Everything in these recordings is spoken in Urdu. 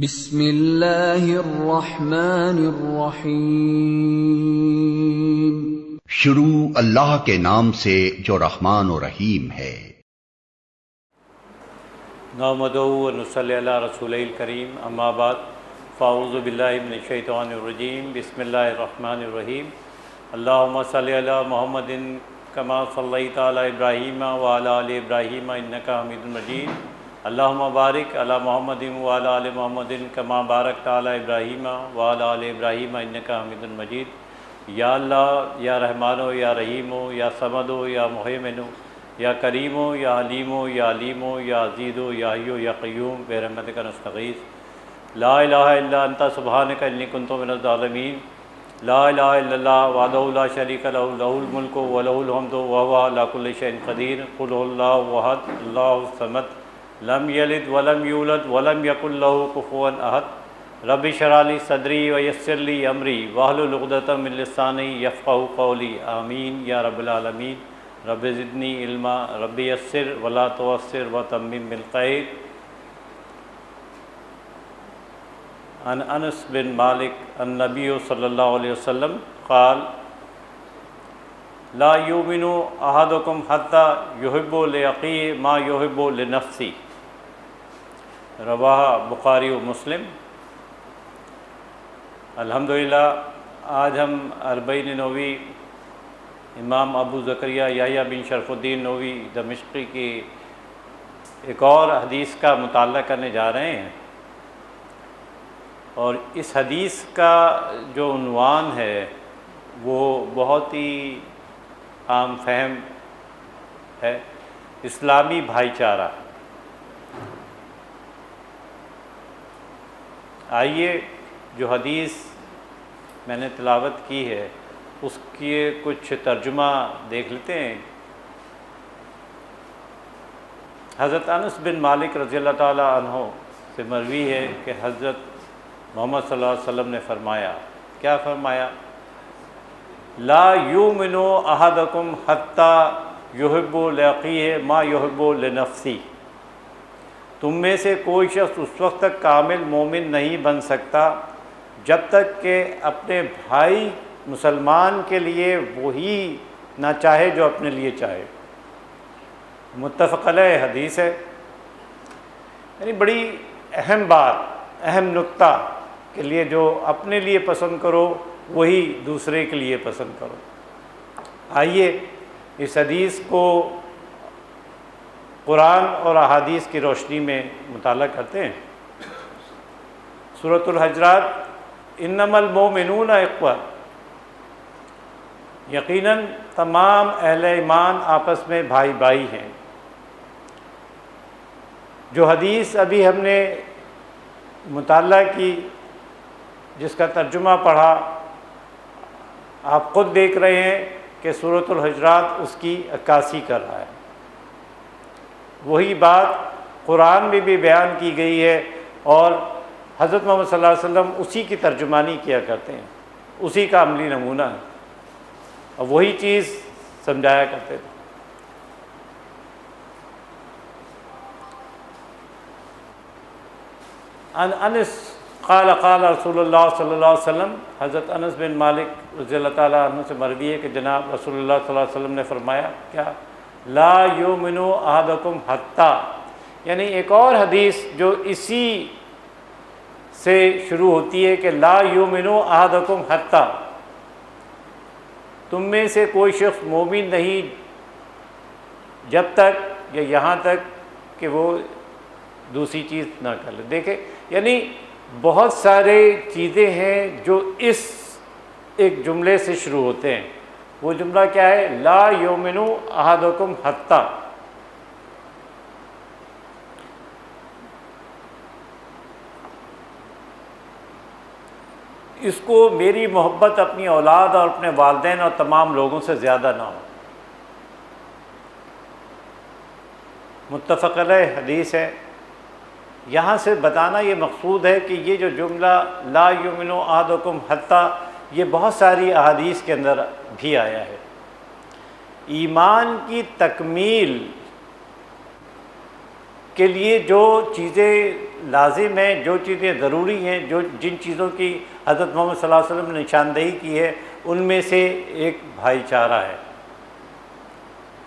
بسم اللہ الرحمن الرحیم۔ شروع اللہ کے نام سے جو رحمان و رحیم ہے۔ نحمدہ و نصلی علی رسولہ الکریم، اما بعد فاعوذ باللہ من الشیطان الرجیم، بسم اللہ الرحمن الرحیم۔ اللہم صلی علی محمد کما صلیت علی ابراہیم وعلی آل ابراہیم انک حمید مجید۔ اللہم بارک علی محمد وعلی آل محمد کما بارکت علی ابراہیم وعلی آل ابراہیم انک حمید مجید۔ یا اللہ، یا رحمانو، یا رحیمو، یا صمدو، یا محیمنو، یا کریمو، یا حلیمو، یا علیمو، یا عزیزو، یا حیو، یا قیوم برحمتک نستغیث۔ لا الہ الا انت سبحانک انی کنت من الظالمین۔ لا الہ الا اللہ وحدہ لا شریک لہ، لہ الملک ولہ الحمد وہو علی کل شیء قدیر۔ قل هو اللہ احد اللہ الصمد لم یلد ولم یولد ولم یکن لہ کفوا احد۔ رب اشرح لی صدری ویسر لی امری واحلل عقدۃ من لسانی یفقہوا قولی، آمین یا رب العالمین۔ رب زدنی علما، رب یسر ولا تعسر وتمم بالخیر۔ عن انس بن مالک النبی صلی اللہ علیہ وسلم قال لا یؤمن احدکم حتی یحب لاخیہ ما یحب لنفسہ، رواہ بخاری و مسلم۔ الحمدللہ آج ہم اربعین نووی امام ابو زکریا یحییٰ بن شرف الدین نووی دمشقی کی ایک اور حدیث کا مطالعہ کرنے جا رہے ہیں، اور اس حدیث کا جو عنوان ہے وہ بہت ہی عام فہم ہے، اسلامی بھائی چارہ۔ آئیے جو حدیث میں نے تلاوت کی ہے اس کی کچھ ترجمہ دیکھ لیتے ہیں۔ حضرت انس بن مالک رضی اللہ تعالی عنہ سے مروی ہے کہ حضرت محمد صلی اللہ علیہ وسلم نے فرمایا، کیا فرمایا؟ لا یؤمن احدکم حتی یحب لاخیہ ما یحب لنفسہ، تم میں سے کوئی شخص اس وقت تک کامل مومن نہیں بن سکتا جب تک کہ اپنے بھائی مسلمان کے لیے وہی نہ چاہے جو اپنے لیے چاہے۔ متفق علیہ حدیث ہے، یعنی بڑی اہم بات، اہم نکتہ کے لیے جو اپنے لیے پسند کرو وہی دوسرے کے لیے پسند کرو۔ آئیے اس حدیث کو قرآن اور احادیث کی روشنی میں مطالعہ کرتے ہیں۔ سورۃ الحجرات، انما المؤمنون اخوہ، یقیناً تمام اہل ایمان آپس میں بھائی بھائی ہیں۔ جو حدیث ابھی ہم نے مطالعہ کی، جس کا ترجمہ پڑھا، آپ خود دیکھ رہے ہیں کہ سورۃ الحجرات اس کی عکاسی کر رہا ہے۔ وہی بات قرآن میں بھی بیان کی گئی ہے، اور حضرت محمد صلی اللہ علیہ وسلم اسی کی ترجمانی کیا کرتے ہیں، اسی کا عملی نمونہ ہے، اور وہی چیز سمجھایا کرتے تھے۔ عن انس قال قال رسول اللہ صلی اللہ علیہ وسلم، حضرت انس بن مالک رضی اللہ تعالیٰ عنہ سے مروی ہے کہ جناب رسول اللہ صلی اللہ علیہ وسلم نے فرمایا، کیا؟ لا یؤمن احدکم حتی، یعنی ایک اور حدیث جو اسی سے شروع ہوتی ہے کہ لا یؤمن احدکم حتی، تم میں سے کوئی شخص مومن نہیں جب تک یا یہاں تک کہ وہ دوسری چیز نہ کر لے۔ دیکھیں، یعنی بہت سارے چیزیں ہیں جو اس ایک جملے سے شروع ہوتے ہیں۔ وہ جملہ کیا ہے؟ لا یؤمن احدکم حتی۔ اس کو میری محبت اپنی اولاد اور اپنے والدین اور تمام لوگوں سے زیادہ نہ ہو۔ متفق علیہ حدیث ہے۔ یہاں سے بتانا یہ مقصود ہے کہ یہ جو جملہ لا یؤمن احدکم حتی، یہ بہت ساری احادیث کے اندر بھی آیا ہے۔ ایمان کی تکمیل کے لیے جو چیزیں لازم ہیں، جو چیزیں ضروری ہیں، جن چیزوں کی حضرت محمد صلی اللہ علیہ وسلم نے نشاندہی کی ہے، ان میں سے ایک بھائی چارہ ہے،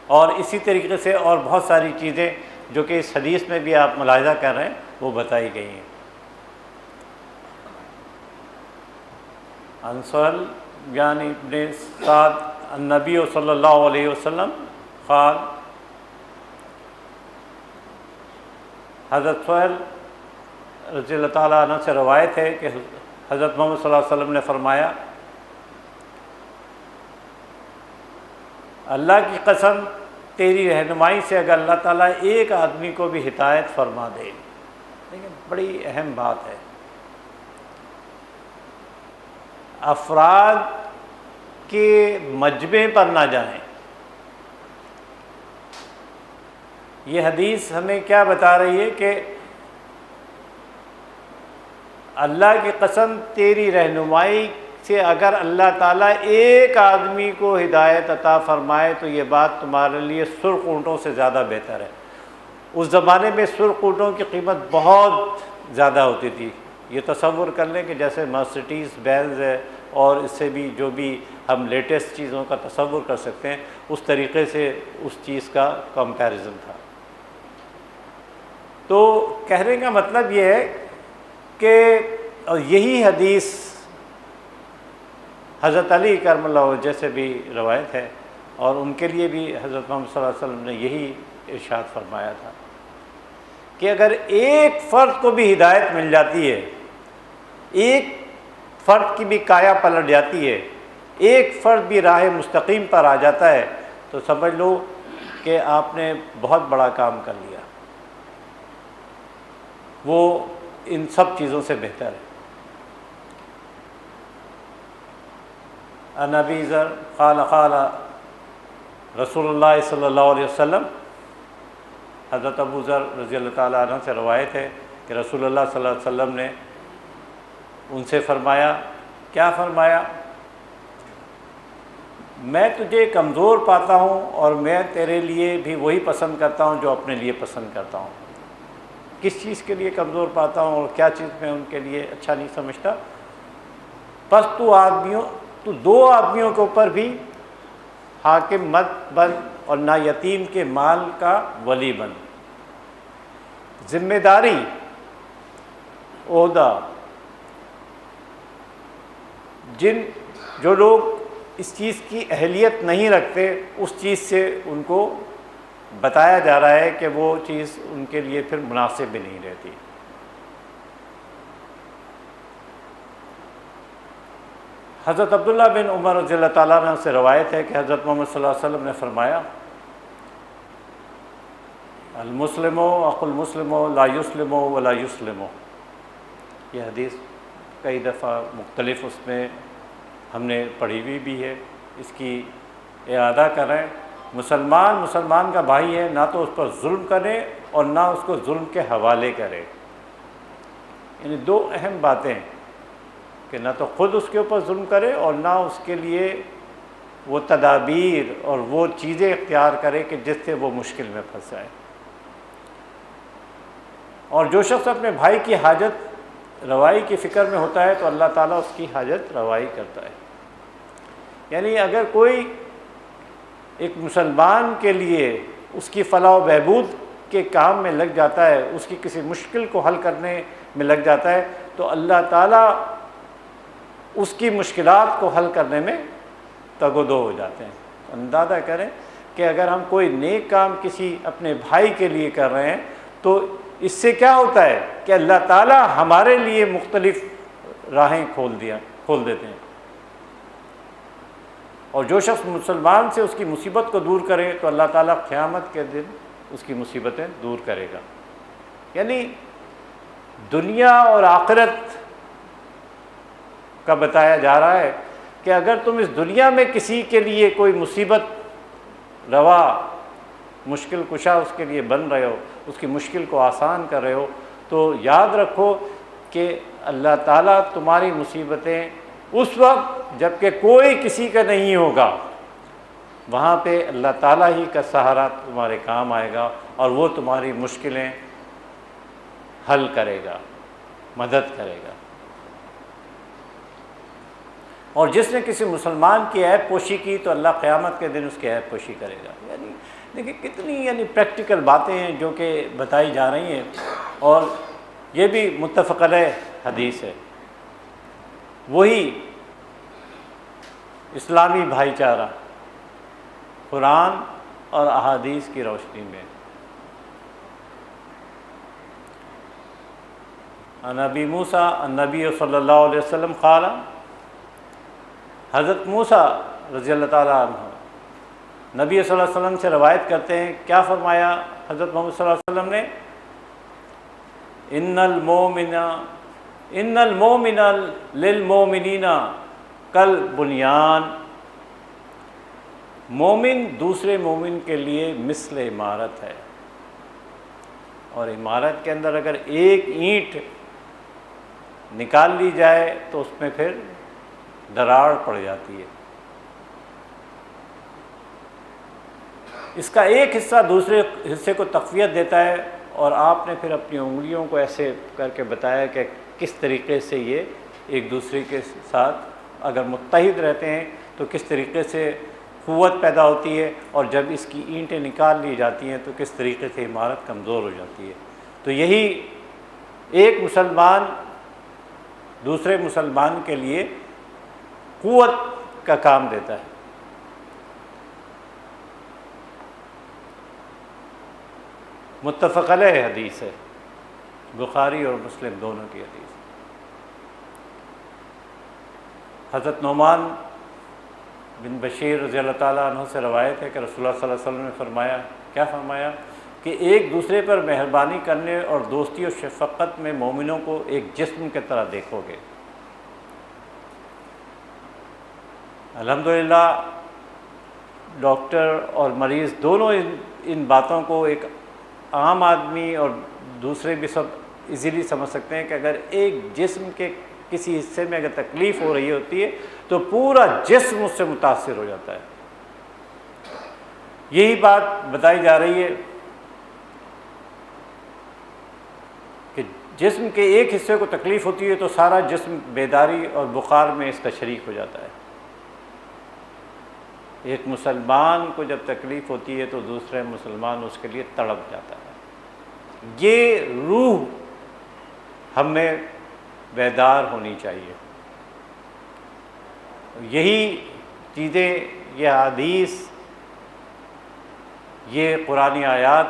اور اسی طریقے سے اور بہت ساری چیزیں جو کہ اس حدیث میں بھی آپ ملاحظہ کر رہے ہیں وہ بتائی گئی ہیں۔ عن سہل یعنی ابن سعد النبی صلی اللہ علیہ وسلم قال، حضرت سہل رضی اللہ تعالیٰ عنہ سے روایت ہے کہ حضرت محمد صلی اللہ علیہ وسلم نے فرمایا، اللہ کی قسم تیری رہنمائی سے اگر اللہ تعالیٰ ایک آدمی کو بھی ہدایت فرما دے، لیکن بڑی اہم بات ہے، افراد کے مجمع پر نہ جائیں۔ یہ حدیث ہمیں کیا بتا رہی ہے کہ اللہ کی قسم تیری رہنمائی سے اگر اللہ تعالیٰ ایک آدمی کو ہدایت عطا فرمائے تو یہ بات تمہارے لیے سرخ اونٹوں سے زیادہ بہتر ہے۔ اس زمانے میں سرخ اونٹوں کی قیمت بہت زیادہ ہوتی تھی۔ یہ تصور کر لیں کہ جیسے مرسیڈیز بینز ہے اور اس سے بھی جو بھی ہم لیٹسٹ چیزوں کا تصور کر سکتے ہیں، اس طریقے سے اس چیز کا کمپیریزن تھا۔ تو کہنے کا مطلب یہ ہے کہ اور یہی حدیث حضرت علی کرم اللہ وجہ سے بھی روایت ہے، اور ان کے لیے بھی حضرت محمد صلی اللہ علیہ وسلم نے یہی ارشاد فرمایا تھا کہ اگر ایک فرد کو بھی ہدایت مل جاتی ہے، ایک فرد کی بھی کایا پلٹ جاتی ہے، ایک فرد بھی راہ مستقیم پر آ جاتا ہے، تو سمجھ لو کہ آپ نے بہت بڑا کام کر لیا، وہ ان سب چیزوں سے بہتر ہے۔ عن ابی ذر قال قال رسول اللہ صلی اللہ علیہ وسلم، حضرت ابو ذر رضی اللہ تعالیٰ عنہ سے روایت ہے کہ رسول اللہ صلی اللہ علیہ وسلم نے ان سے فرمایا، کیا فرمایا؟ میں تجھے کمزور پاتا ہوں اور میں تیرے لیے بھی وہی پسند کرتا ہوں جو اپنے لیے پسند کرتا ہوں۔ کس چیز کے لیے کمزور پاتا ہوں اور کیا چیز میں ان کے لیے اچھا نہیں سمجھتا؟ بس تو دو آدمیوں کے اوپر بھی حاکم مت بن اور نہ یتیم کے مال کا ولی بن۔ ذمہ داری، عہدہ، جو لوگ اس چیز کی اہلیت نہیں رکھتے، اس چیز سے ان کو بتایا جا رہا ہے کہ وہ چیز ان کے لیے پھر مناسب بھی نہیں رہتی۔ حضرت عبداللہ بن عمر رضی اللہ تعالیٰ عنہ سے روایت ہے کہ حضرت محمد صلی اللہ علیہ وسلم نے فرمایا، المسلم اخو المسلم لا یسلم ولا یسلم۔ یہ حدیث کئی دفعہ مختلف اس میں ہم نے پڑھی ہوئی بھی ہے، اس کی اعادہ کریں۔ مسلمان کا بھائی ہے، نہ تو اس پر ظلم کرے اور نہ اس کو ظلم کے حوالے کرے۔ یعنی دو اہم باتیں کہ نہ تو خود اس کے اوپر ظلم کرے اور نہ اس کے لیے وہ تدابیر اور وہ چیزیں اختیار کرے کہ جس سے وہ مشکل میں پھنس جائے۔ اور جو شخص اپنے بھائی کی حاجت روائی کی فکر میں ہوتا ہے تو اللہ تعالیٰ اس کی حاجت روائی کرتا ہے۔ یعنی اگر کوئی ایک مسلمان کے لیے اس کی فلاح و بہبود کے کام میں لگ جاتا ہے، اس کی کسی مشکل کو حل کرنے میں لگ جاتا ہے، تو اللہ تعالیٰ اس کی مشکلات کو حل کرنے میں تگ و دو ہو جاتے ہیں۔ اندازہ کریں کہ اگر ہم کوئی نیک کام کسی اپنے بھائی کے لیے کر رہے ہیں تو اس سے کیا ہوتا ہے کہ اللہ تعالیٰ ہمارے لیے مختلف راہیں کھول دیتے ہیں۔ اور جو شخص مسلمان سے اس کی مصیبت کو دور کرے تو اللہ تعالیٰ قیامت کے دن اس کی مصیبتیں دور کرے گا۔ یعنی دنیا اور آخرت کا بتایا جا رہا ہے کہ اگر تم اس دنیا میں کسی کے لیے کوئی مصیبت روا مشکل کشا اس کے لیے بن رہے ہو، اس کی مشکل کو آسان کر رہے ہو، تو یاد رکھو کہ اللہ تعالیٰ تمہاری مصیبتیں اس وقت جب کہ کوئی کسی کا نہیں ہوگا، وہاں پہ اللہ تعالیٰ ہی کا سہارا تمہارے کام آئے گا اور وہ تمہاری مشکلیں حل کرے گا، مدد کرے گا۔ اور جس نے کسی مسلمان کی عیب پوشی کی تو اللہ قیامت کے دن اس کی عیب پوشی کرے گا۔ یعنی دیکھیں کتنی پریکٹیکل باتیں ہیں جو کہ بتائی جا رہی ہیں، اور یہ بھی متفق علیہ حدیث ہے۔ وہی اسلامی بھائی چارہ قرآن اور احادیث کی روشنی میں۔ عن ابی موسیٰ النبی صلی اللہ علیہ وسلم قال، حضرت موسیٰ رضی اللہ تعالیٰ عنہ نبی صلی اللہ علیہ وسلم سے روایت کرتے ہیں، کیا فرمایا حضرت محمد صلی اللہ علیہ وسلم نے؟ ان المؤمن للمؤمنین کالبنیان، مومن دوسرے مومن کے لیے مثل عمارت ہے، اور عمارت کے اندر اگر ایک اینٹ نکال لی جائے تو اس میں پھر دراڑ پڑ جاتی ہے۔ اس کا ایک حصہ دوسرے حصے کو تقویت دیتا ہے، اور آپ نے پھر اپنی انگلیوں کو ایسے کر کے بتایا کہ کس طریقے سے یہ ایک دوسرے کے ساتھ اگر متحد رہتے ہیں تو کس طریقے سے قوت پیدا ہوتی ہے، اور جب اس کی اینٹیں نکال لی جاتی ہیں تو کس طریقے سے عمارت کمزور ہو جاتی ہے۔ تو یہی ایک مسلمان دوسرے مسلمان کے لیے قوت کا کام دیتا ہے۔ متفق علیہ حدیث ہے، بخاری اور مسلم دونوں کی حدیث۔ حضرت نعمان بن بشیر رضی اللہ تعالیٰ عنہ سے روایت ہے کہ رسول اللہ صلی اللہ علیہ وسلم نے فرمایا، کیا فرمایا کہ ایک دوسرے پر مہربانی کرنے اور دوستی و شفقت میں مومنوں کو ایک جسم کی طرح دیکھو گے۔ الحمدللہ ڈاکٹر اور مریض دونوں ان باتوں کو ایک عام آدمی اور دوسرے بھی سب ایزیلی سمجھ سکتے ہیں کہ اگر ایک جسم کے کسی حصے میں اگر تکلیف ہو رہی ہوتی ہے تو پورا جسم اس سے متاثر ہو جاتا ہے۔ یہی بات بتائی جا رہی ہے کہ جسم کے ایک حصے کو تکلیف ہوتی ہے تو سارا جسم بیداری اور بخار میں اس کا شریک ہو جاتا ہے۔ ایک مسلمان کو جب تکلیف ہوتی ہے تو دوسرے مسلمان اس کے لیے تڑپ جاتا ہے۔ یہ روح ہم میں بیدار ہونی چاہیے۔ یہی چیزیں، یہ حدیث، یہ قرآنی آیات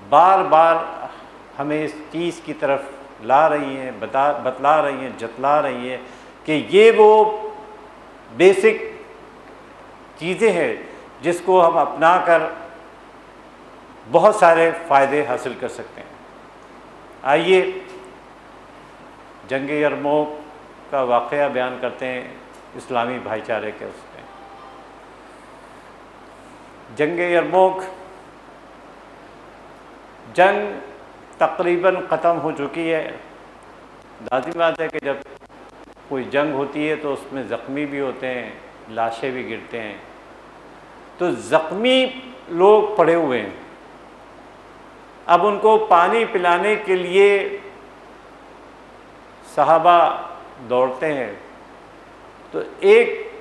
بار بار ہمیں اس چیز کی طرف لا رہی ہیں، بتلا رہی ہیں، جتلا رہی ہیں کہ یہ وہ بیسک چیزیں ہیں جس کو ہم اپنا کر بہت سارے فائدے حاصل کر سکتے ہیں۔ آئیے جنگ یرموک کا واقعہ بیان کرتے ہیں اسلامی بھائی چارے کے اس میں۔ جنگ یرموک، جنگ تقریباً ختم ہو چکی ہے۔ لازمی بات ہے کہ جب کوئی جنگ ہوتی ہے تو اس میں زخمی بھی ہوتے ہیں، لاشیں بھی گرتے ہیں۔ تو زخمی لوگ پڑے ہوئے ہیں، اب ان کو پانی پلانے کے لیے صحابہ دوڑتے ہیں۔ تو ایک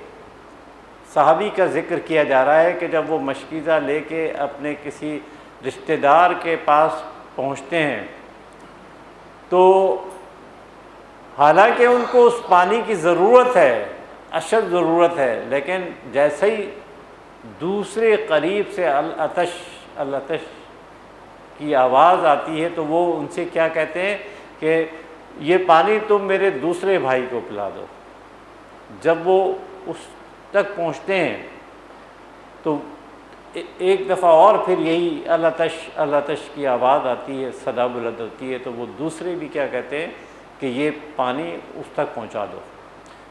صحابی کا ذکر کیا جا رہا ہے کہ جب وہ مشکیزہ لے کے اپنے کسی رشتہ دار کے پاس پہنچتے ہیں تو حالانکہ ان کو اس پانی کی ضرورت ہے، اشد ضرورت ہے، لیکن جیسے ہی دوسرے قریب سے العطش العطش کی آواز آتی ہے تو وہ ان سے کیا کہتے ہیں کہ یہ پانی تم میرے دوسرے بھائی کو پلا دو۔ جب وہ اس تک پہنچتے ہیں تو ایک دفعہ اور پھر یہی العطش العطش کی آواز آتی ہے، صدا بلند ہوتی ہے، تو وہ دوسرے بھی کیا کہتے ہیں کہ یہ پانی اس تک پہنچا دو۔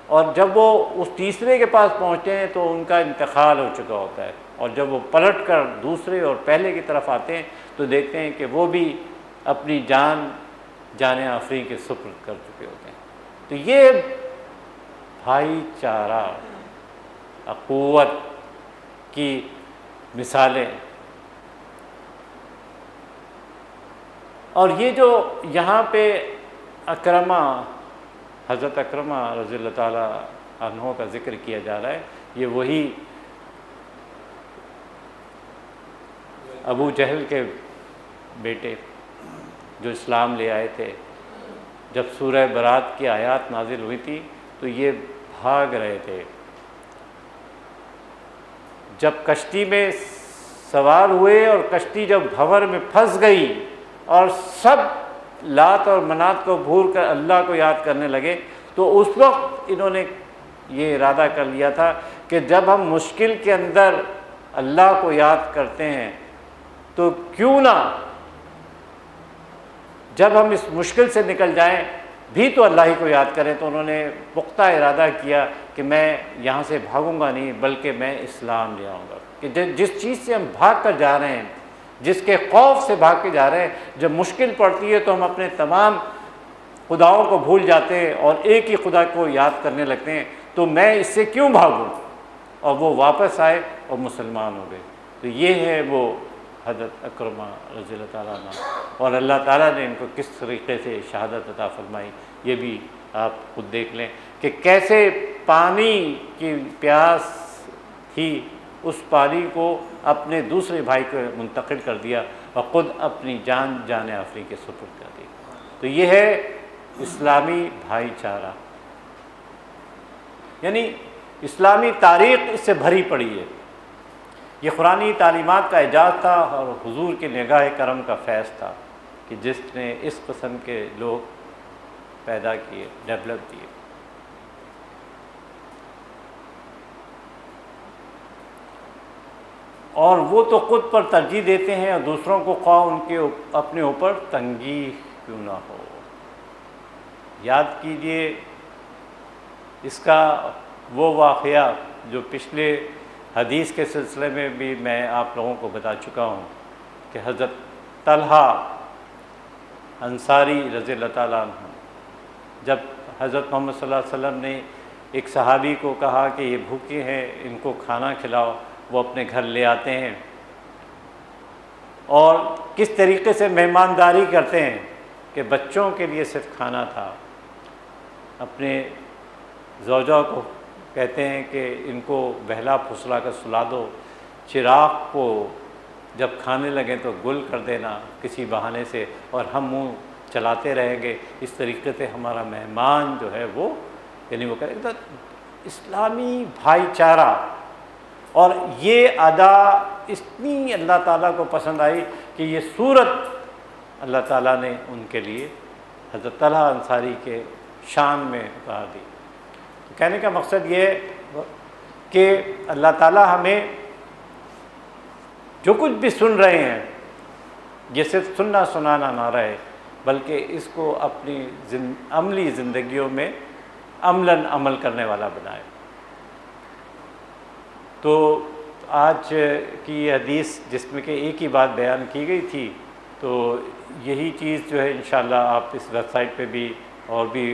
اور جب وہ اس تیسرے کے پاس پہنچتے ہیں تو ان کا انتقال ہو چکا ہوتا ہے، اور جب وہ پلٹ کر دوسرے اور پہلے کی طرف آتے ہیں تو دیکھتے ہیں کہ وہ بھی اپنی جان آفرین کے سپرد کر چکے ہوتے ہیں۔ تو یہ بھائی چارہ، اخوت کی مثالیں۔ اور یہ جو یہاں پہ اکرمہ، حضرت اکرمہ رضی اللہ تعالیٰ عنہ کا ذکر کیا جا رہا ہے، یہ وہی ابو جہل کے بیٹے جو اسلام لے آئے تھے، جب سورہ برات کی آیات نازل ہوئی تھی تو یہ بھاگ رہے تھے. جب کشتی میں سوار ہوئے اور کشتی جب بھنور میں پھنس گئی اور سب لات اور منات کو بھول کر اللہ کو یاد کرنے لگے، تو اس وقت انہوں نے یہ ارادہ کر لیا تھا کہ جب ہم مشکل کے اندر اللہ کو یاد کرتے ہیں تو کیوں نہ جب ہم اس مشکل سے نکل جائیں بھی تو اللہ ہی کو یاد کریں. تو انہوں نے پختہ ارادہ کیا کہ میں یہاں سے بھاگوں گا نہیں، بلکہ میں اسلام لے آؤں گا. کہ جس چیز سے ہم بھاگ کر جا رہے ہیں، جس کے خوف سے بھاگ کے جا رہے ہیں، جب مشکل پڑتی ہے تو ہم اپنے تمام خداؤں کو بھول جاتے ہیں اور ایک ہی خدا کو یاد کرنے لگتے ہیں. تو میں اس سے کیوں بھاگوں؟ اور وہ واپس آئے اور مسلمان ہو گئے. تو یہ ہے وہ حضرت اکرمہ رضی اللہ تعالیٰ عنہ، اور اللہ تعالیٰ نے ان کو کس طریقے سے شہادت عطا فرمائی یہ بھی آپ خود دیکھ لیں کہ کیسے پانی کی پیاس تھی، اس پانی کو اپنے دوسرے بھائی کو منتقل کر دیا اور خود اپنی جان آفرین کے سپرد کر دی. تو یہ ہے اسلامی بھائی چارہ، یعنی اسلامی تاریخ اس سے بھری پڑی ہے. یہ قرآنی تعلیمات کا اعجاز تھا اور حضور کی نگاہ کرم کا فیض تھا کہ جس نے اس قسم کے لوگ پیدا کیے، ڈیولپ کیے. اور وہ تو خود پر ترجیح دیتے ہیں اور دوسروں کو خواہ ان کے اپنے اوپر تنگی کیوں نہ ہو. یاد کیجئے اس کا وہ واقعہ جو پچھلے حدیث کے سلسلے میں بھی میں آپ لوگوں کو بتا چکا ہوں کہ حضرت طلحہ انصاری رضی اللہ تعالیٰ عنہ، جب حضرت محمد صلی اللہ علیہ وسلم نے ایک صحابی کو کہا کہ یہ بھوکے ہیں، ان کو کھانا کھلاؤ، وہ اپنے گھر لے آتے ہیں اور کس طریقے سے مہمانداری کرتے ہیں کہ بچوں کے لیے صرف کھانا تھا. اپنے زوجہ کو کہتے ہیں کہ ان کو بہلا پھسلا کر سلا دو، چراغ کو جب کھانے لگیں تو گل کر دینا کسی بہانے سے، اور ہم منہ چلاتے رہیں گے. اس طریقے سے ہمارا مہمان جو ہے وہ یعنی وہ کرے گا. اسلامی بھائی چارہ، اور یہ ادا اتنی اللہ تعالیٰ کو پسند آئی کہ یہ صورت اللہ تعالیٰ نے ان کے لیے حضرت طلحہ انصاری کے شان میں اتار دی. کہنے کا مقصد یہ ہے کہ اللہ تعالیٰ ہمیں جو کچھ بھی سن رہے ہیں یہ صرف سننا سنانا نہ رہے، بلکہ اس کو اپنی عملی زندگیوں میں عملاً عمل کرنے والا بنائے. تو آج کی یہ حدیث جس میں کہ ایک ہی بات بیان کی گئی تھی، تو یہی چیز جو ہے انشاءاللہ آپ اس ویب سائٹ پہ بھی اور بھی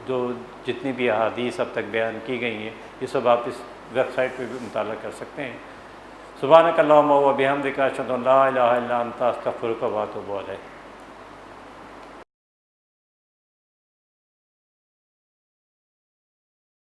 جو جتنی بھی احادیث اب تک بیان کی گئی ہیں یہ سب آپ اس ویب سائٹ پہ بھی مطالعہ کر سکتے ہیں. سبحانک اللہم و بحمدک اشہد ان لا الہ الا انت استغفرک و اتوب الیک.